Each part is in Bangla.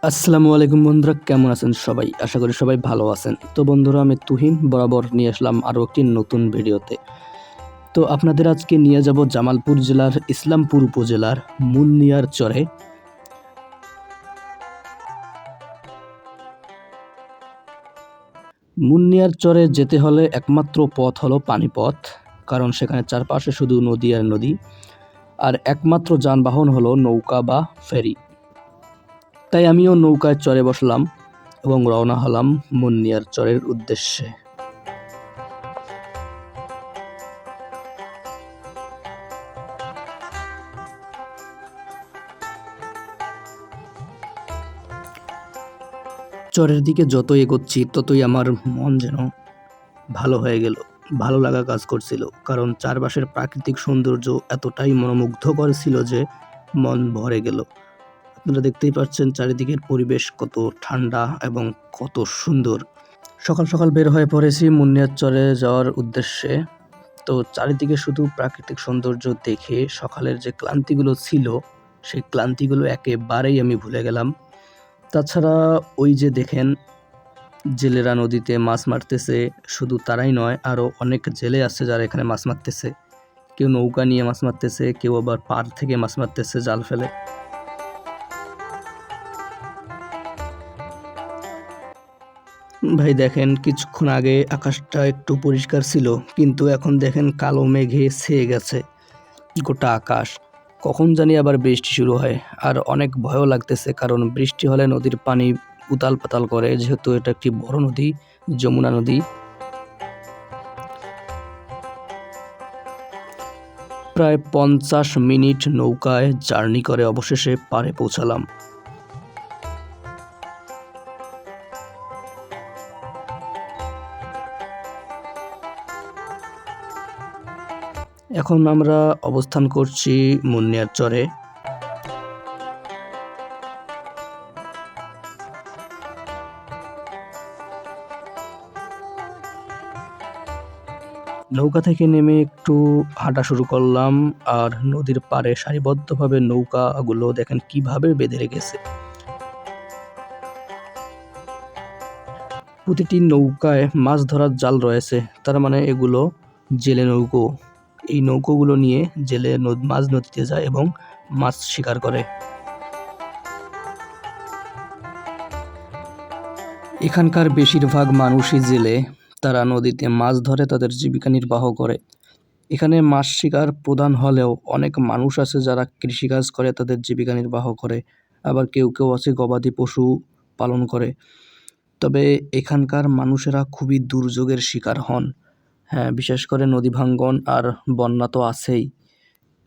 আসসালামু আলাইকুম বন্ধুরা, কেমন আছেন সবাই? আশা করি সবাই ভালো আছেন। তো বন্ধুরা, আমি তুহিন বরাবর নিয়ে আসলাম আরও একটি নতুন ভিডিওতে। তো আপনাদের আজকে নিয়ে যাব জামালপুর জেলার ইসলামপুর উপজেলার মুন্নিয়ার চরে। মুন্নিয়ার চরে যেতে হলে একমাত্র পথ হলো পানিপথ, কারণ সেখানে চারপাশে শুধু নদী আর নদী। আর একমাত্র যানবাহন হলো নৌকা বা ফেরি। তাই আমিও নৌকায় চড়ে বসলাম এবং রওনা হলাম মুন্নিয়ার চরের উদ্দেশ্যে। চরের দিকে যত এগোচ্ছি ততই আমার মন যেন ভালো হয়ে গেল, ভালো লাগা কাজ করছিল, কারণ চারপাশের প্রাকৃতিক সৌন্দর্য এতটাই মনোমুগ্ধকর ছিল যে মন ভরে গেল। আপনারা দেখতেই পাচ্ছেন চারিদিকের পরিবেশ কত ঠান্ডা এবং কত সুন্দর। সকাল সকাল বের হয়ে পড়েছি মুন্নিয়ার চরে যাওয়ার উদ্দেশ্যে। তো চারিদিকে শুধু প্রাকৃতিক সৌন্দর্য দেখে সকালের যে ক্লান্তিগুলো ছিল সেই ক্লান্তিগুলো একেবারেই আমি ভুলে গেলাম। তাছাড়া ওই যে দেখেন জেলেরা নদীতে মাছ মারতেছে, শুধু তারাই নয়, আরও অনেক জেলে আছে যারা এখানে মাছ মারতেছে। কেউ নৌকা নিয়ে মাছ মারতেছে, কেউ আবার পাড় থেকে মাছ মারতেছে জাল ফেলে। ভাই দেখেন, কিছুক্ষণ আগে আকাশটা একটু পরিষ্কার ছিল, কিন্তু এখন দেখেন কালো মেঘে ছেয়ে গেছে গোটা আকাশ। কখন জানি আবার বৃষ্টি শুরু হয়, আর অনেক ভয়ও লাগতেছে, কারণ বৃষ্টি হলে নদীর পানি উতাল পাতাল করে, যেহেতু এটা একটি বড় নদী, যমুনা নদী। প্রায় 50 মিনিট নৌকায় জার্নি করে অবশেষে পাড়ে পৌঁছালাম। এখন আমরা অবস্থান করছি মুন্নিয়ার চরে। নৌকা থেকে নেমে একটু হাঁটা শুরু করলাম, আর নদীর পাড়ে সারিবদ্ধভাবে নৌকাগুলো দেখেন কিভাবে বেঁধে রেখেছে। প্রতিটি নৌকায় মাছ ধরার জাল রয়েছে, তার মানে এগুলো জেলে নৌকো। এই নৌকোগুলো নিয়ে জেলে মাছ নদীতে যায় এবং মাছ শিকার করে। এখানকার বেশিরভাগ মানুষই জেলে, তারা নদীতে মাছ ধরে তাদের জীবিকা নির্বাহ করে। এখানে মাছ শিকার প্রধান হলেও অনেক মানুষ আছে যারা কৃষিকাজ করে তাদের জীবিকা নির্বাহ করে, আবার কেউ কেউ আছে গবাদি পশু পালন করে। তবে এখানকার মানুষেরা খুবই দুর্যোগের শিকার হন। হ্যাঁ, বিশেষ করে নদী ভাঙ্গন আর বন্যা তো আছেই,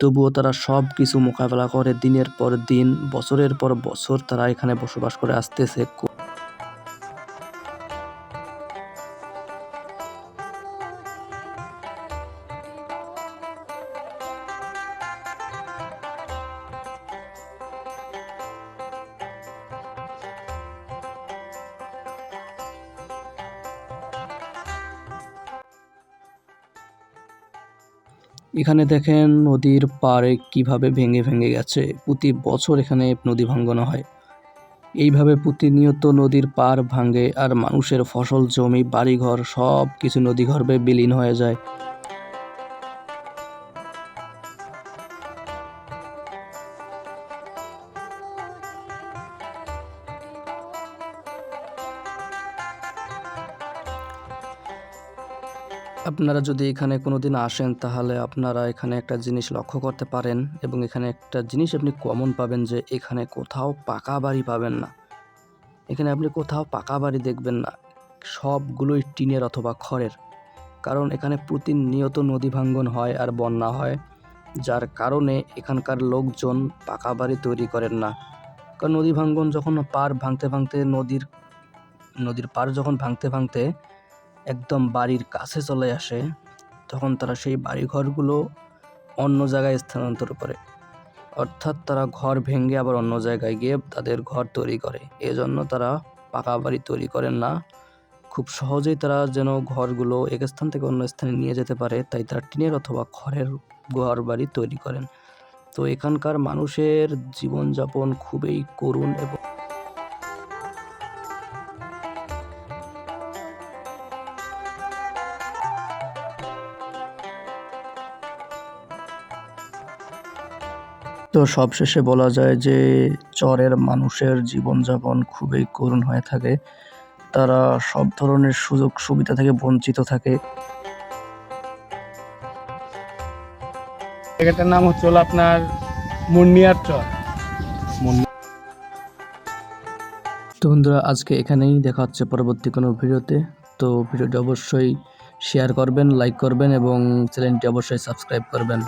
তবুও তারা সব কিছু মোকাবেলা করে দিনের পর দিন, বছরের পর বছর তারা এখানে বসবাস করে আসতেছে। এখানে দেখেন নদীর পাড়ে কিভাবে ভেঙে ভেঙে গেছে। প্রতি বছর এখানে নদী ভাঙ্গন হয়। এইভাবে প্রতিনিয়ত নদীর পাড় ভাঙে, আর মানুষের ফসল জমি বাড়িঘর সব কিছু নদীগর্ভে বিলীন হয়ে যায়। আপনারা যদি এখানে কোনোদিন আসেন তাহলে আপনারা এখানে একটা জিনিস লক্ষ্য করতে পারেন, এবং এখানে একটা জিনিস আপনি কমন পাবেন যে এখানে কোথাও পাকা বাড়ি পাবেন না। এখানে আপনি কোথাও পাকা বাড়ি দেখবেন না, সবগুলোই টিনের অথবা খড়ের। কারণ এখানে প্রতিনিয়ত নদী ভাঙ্গন হয় আর বন্যা হয়, যার কারণে এখানকার লোকজন পাকা বাড়ি তৈরি করেন না। কারণ নদী ভাঙ্গন যখন পাড় ভাঙতে ভাঙতে নদীর পাড় যখন ভাঙতে ভাঙতে একদম বাড়ির কাছে চলে আসে, তখন তারা সেই বাড়িঘরগুলো অন্য জায়গায় স্থানান্তর করে। অর্থাৎ তারা ঘর ভেঙে আবার অন্য জায়গায় গিয়ে তাদের ঘর তৈরি করে। এজন্য তারা পাকা বাড়ি তৈরি করেন না। খুব সহজেই তারা যেন ঘরগুলো এক স্থান থেকে অন্য স্থানে নিয়ে যেতে পারে, তাই তারা টিনের অথবা খড়ের ঘর বাড়ি তৈরি করেন। তো এখানকার মানুষের জীবনযাপন খুবই করুণ এবং তো সবশেষে বলা যায় যে চরের মানুষের জীবনযাপন খুবই করুণ হয়ে থাকে। তারা সব ধরনের সুযোগ সুবিধা থেকে বঞ্চিত থাকে। জায়গাটার নাম হচ্ছে হলো আপনার মুন্নিয়ার চর। তো বন্ধুরা, আজকে এখানেই দেখা হচ্ছে পরবর্তী কোনো ভিডিওতে। তো ভিডিওটি অবশ্যই শেয়ার করবেন, লাইক করবেন এবং চ্যানেলটি অবশ্যই সাবস্ক্রাইব করবেন।